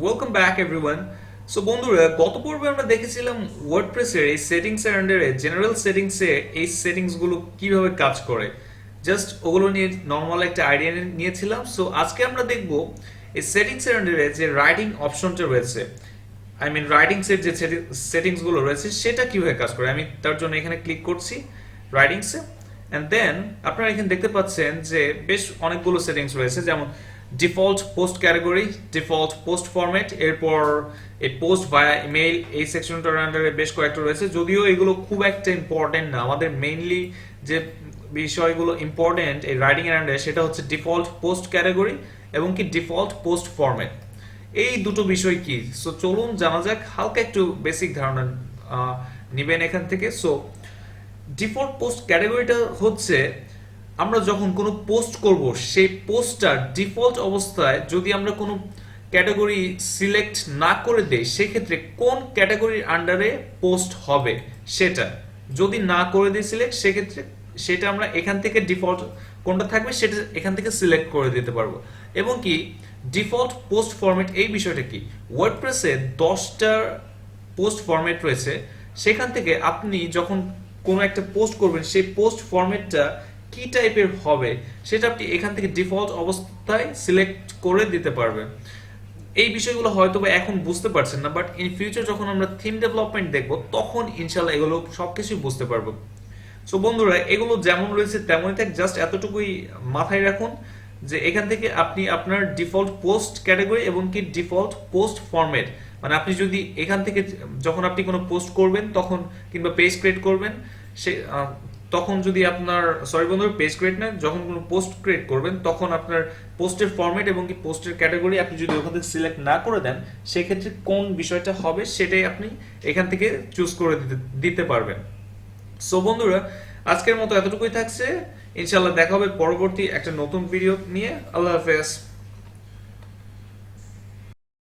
Welcome back everyone. So বন্ধুরা, গত পর্বে আমরা দেখেছিলাম ওয়ার্ডপ্রেসের এই সেটিংস এর আন্ডারে জেনারেল সেটিংসে এই সেটিংসগুলো কিভাবে কাজ করে। জাস্ট ওগুলো নিয়ে নর্মাল একটা আইডিয়া নিয়েছিলাম। সো আজকে আমরা দেখব এই সেটিংস এর আন্ডারে যে রাইটিং অপশনটা রয়েছে, রাইটিংস এর যে সেটিংস গুলো রয়েছে সেটা কিভাবে কাজ করে। আমি তার জন্য এখানে ক্লিক করছি রাইটিংসে, এন্ড দেন আপনারা এখানে দেখতে পাচ্ছেন যে বেশ অনেকগুলো সেটিংস রয়েছে, যেমন default post category, default post format, এরপর এই পোস্ট ভায়া ইমেইল, এই সেকশনটার আন্ডারে বেশ কয়েকটা রয়েছে। যদিও এগুলো খুব একটা ইম্পর্টেন্ট না, আমাদের মেইনলি যে বিষয়গুলো ইম্পর্টেন্ট এই রাইটিং এর আন্ডারে সেটা হচ্ছে ডিফল্ট পোস্ট ক্যাটাগরি এবং কি ডিফল্ট পোস্ট ফরম্যাট। এই দুটো বিষয় কি, সো চলুন জানা যাক। হালকা একটু বেসিক ধারণা নিবেন এখান থেকে। সো ডিফল্ট পোস্ট ক্যাটাগরিটা হচ্ছে আমরা যখন কোনো পোস্ট করব সেই পোস্টটার ডিফল্ট অবস্থায় যদি আমরা কোনো ক্যাটাগরি সিলেক্ট না করে দেই, সেক্ষেত্রে কোন ক্যাটাগরির আন্ডারে পোস্ট হবে সেটা যদি না করে দিই সিলেক্ট, সেক্ষেত্রে সেটা আমরা এখান থেকে ডিফল্ট কোনটা থাকবে সেটা এখান থেকে সিলেক্ট করে দিতে পারবো। এবং কি ডিফল্ট পোস্ট ফরম্যাট এই বিষয়টা কি, ওয়ার্ডপ্রেসে 10টা পোস্ট ফরম্যাট রয়েছে, সেখান থেকে আপনি যখন কোনো একটা পোস্ট করবেন সেই পোস্ট ফরম্যাটটা কি টাইপের হবে সেটা আপনি এখান থেকে ডিফল্ট অবস্থায় সিলেক্ট করে দিতে পারবেন। এই বিষয়গুলো হয়তো বা এখন বুঝতে পারছেন না, বাট ইন ফিউচার যখন আমরা থিম ডেভেলপমেন্ট দেখব তখন ইনশাল্লাহ এগুলো সবকিছু বুঝতে পারবো। সো বন্ধুরা, এগুলো যেমন রয়েছে তেমনই থাক, জাস্ট এতটুকুই মাথায় রাখুন যে এখান থেকে আপনি আপনার ডিফল্ট পোস্ট ক্যাটাগরি এবং কি ডিফল্ট পোস্ট ফরম্যাট, মানে আপনি যদি এখান থেকে যখন আপনি কোনো পোস্ট করবেন তখন কিংবা পেজ ক্রিয়েট করবেন সে তখন যদি আপনার সরি বন্ধুরা, পেজ ক্রিয়েট না, যখন কোনো পোস্ট ক্রিয়েট করবেন তখন আপনার পোস্টের ফরম্যাট এবং কি পোস্টের ক্যাটাগরি আপনি যদি ওখান থেকে সিলেক্ট না করে দেন, সেক্ষেত্রে কোন বিষয়টা হবে সেটাই আপনি এখান থেকে চুজ করে দিতে পারবেন। সো বন্ধুরা, আজকের মতো এতটুকুই থাকছে। ইনশাল্লাহ দেখা হবে পরবর্তী একটা নতুন ভিডিও নিয়ে। আল্লাহ হাফেজ।